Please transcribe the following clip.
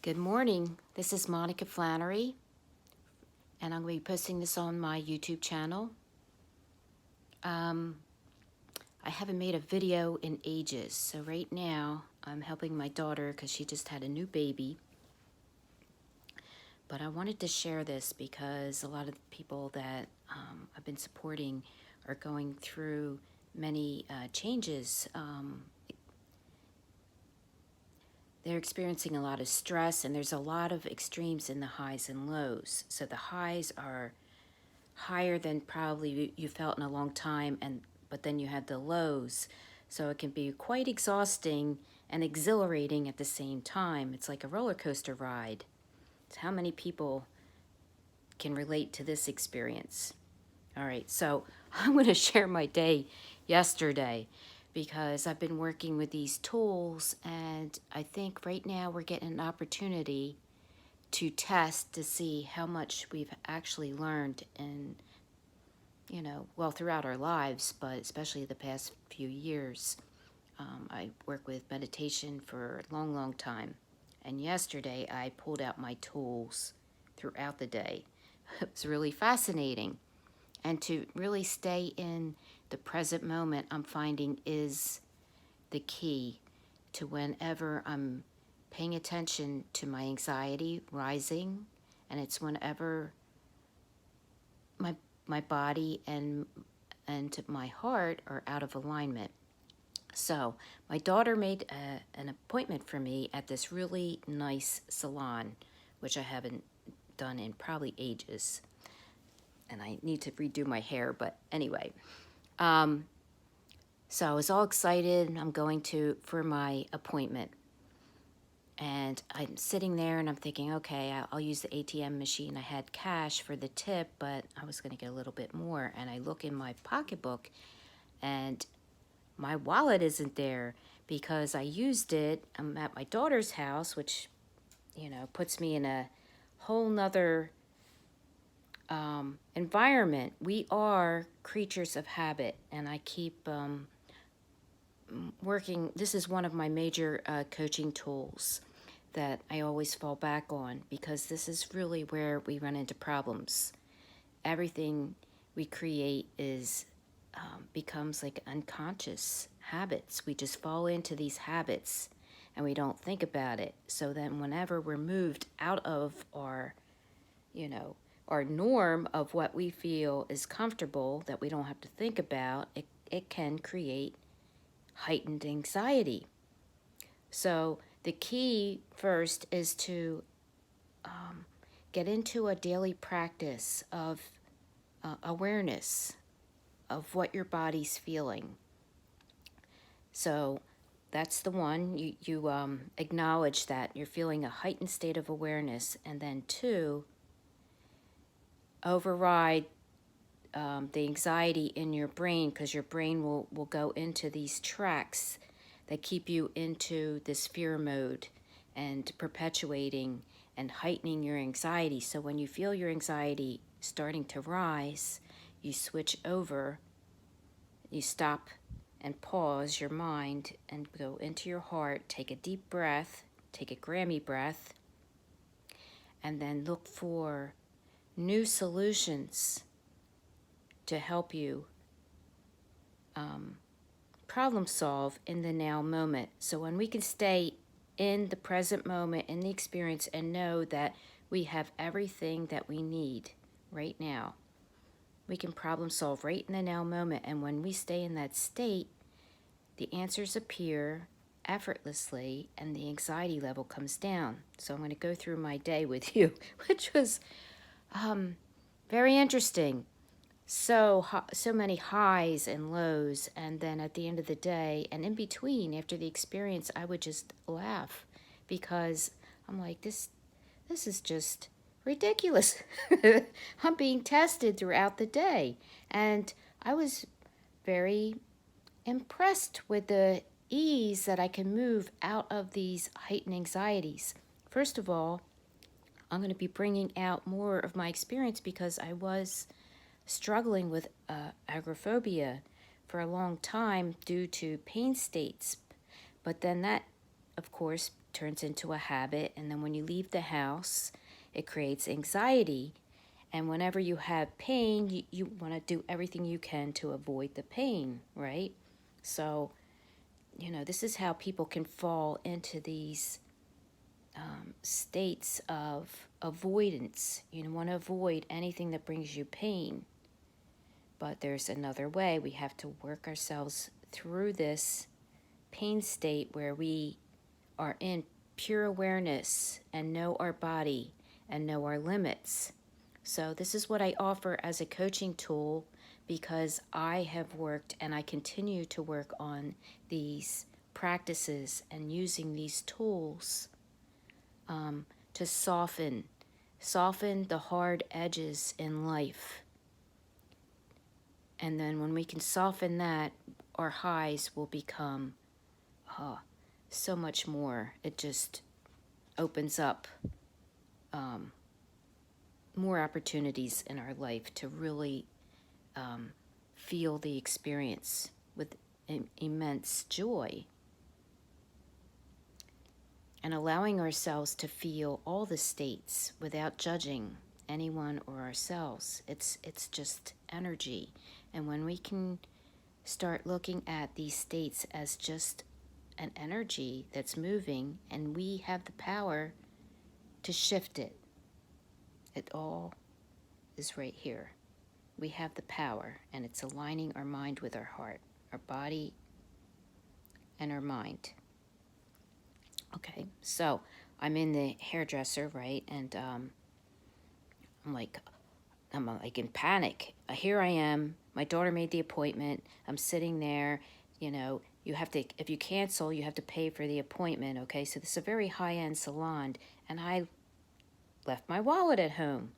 Good morning. This is Monica Flannery, and I'm going to be posting this on my YouTube channel. I haven't made a video in ages, so right now I'm helping my daughter because she just had a new baby. But I wanted to share this because a lot of the people that I've been supporting are going through many changes. They're experiencing a lot of stress, and there's a lot of extremes in the highs and lows. So the highs are higher than probably you felt in a long time, but then you have the lows. So it can be quite exhausting and exhilarating at the same time. It's like a roller coaster ride. It's how many people can relate to this experience. All right, so I'm going to share my day yesterday because I've been working with these tools, and I think right now we're getting an opportunity to test to see how much we've actually learned in, well, throughout our lives, but especially the past few years. I work with meditation for a long, long time. And yesterday I pulled out my tools throughout the day. It was really fascinating. And to really stay in the present moment, I'm finding is the key to whenever I'm paying attention to my anxiety rising, and it's whenever my body and my heart are out of alignment. So my daughter made an appointment for me at this really nice salon, which I haven't done in probably ages, and I need to redo my hair, but anyway. So I was all excited. I'm going for my appointment. And I'm sitting there and I'm thinking, okay, I'll use the ATM machine. I had cash for the tip, but I was going to get a little bit more. And I look in my pocketbook and my wallet isn't there because I used it. I'm at my daughter's house, which, puts me in a whole nother environment. We are creatures of habit, and I keep working. This is one of my major coaching tools that I always fall back on because this is really where we run into problems. Everything we create becomes like unconscious habits. We just fall into these habits and we don't think about it. So then whenever we're moved out of our norm of what we feel is comfortable that we don't have to think about, it can create heightened anxiety. So the key first is to get into a daily practice of awareness of what your body's feeling. So that's the one. You acknowledge that you're feeling a heightened state of awareness, and then two, override the anxiety in your brain, because your brain will go into these tracks that keep you into this fear mode and perpetuating and heightening your anxiety. So when you feel your anxiety starting to rise, you switch over, you stop and pause your mind and go into your heart, take a deep breath, take a Grammy breath, and then look for new solutions to help you problem solve in the now moment. So when we can stay in the present moment, in the experience, and know that we have everything that we need right now, we can problem solve right in the now moment. And when we stay in that state, the answers appear effortlessly and the anxiety level comes down. So I'm going to go through my day with you, which was very interesting. So many highs and lows, and then at the end of the day and in between, after the experience, I would just laugh because I'm like, this is just ridiculous. I'm being tested throughout the day, and I was very impressed with the ease that I can move out of these heightened anxieties. First of all, I'm going to be bringing out more of my experience because I was struggling with agoraphobia for a long time due to pain states. But then that of course, turns into a habit. And then when you leave the house, it creates anxiety. And whenever you have pain, you want to do everything you can to avoid the pain, right? So, this is how people can fall into these states of avoidance. You want to avoid anything that brings you pain. But there's another way. We have to work ourselves through this pain state where we are in pure awareness and know our body and know our limits. So this is what I offer as a coaching tool, because I have worked and I continue to work on these practices and using these tools to soften the hard edges in life. And then when we can soften that, our highs will become so much more. It just opens up more opportunities in our life to really feel the experience with immense joy. And allowing ourselves to feel all the states without judging anyone or ourselves. It's just energy. And when we can start looking at these states as just an energy that's moving, and we have the power to shift it. It all is right here. We have the power, and it's aligning our mind with our heart, our body, and our mind. Okay, so I'm in the hairdresser, right? And I'm like in panic. Here I am. My daughter made the appointment. I'm sitting there. You have to, if you cancel, you have to pay for the appointment. Okay, so this is a very high-end salon, and I left my wallet at home.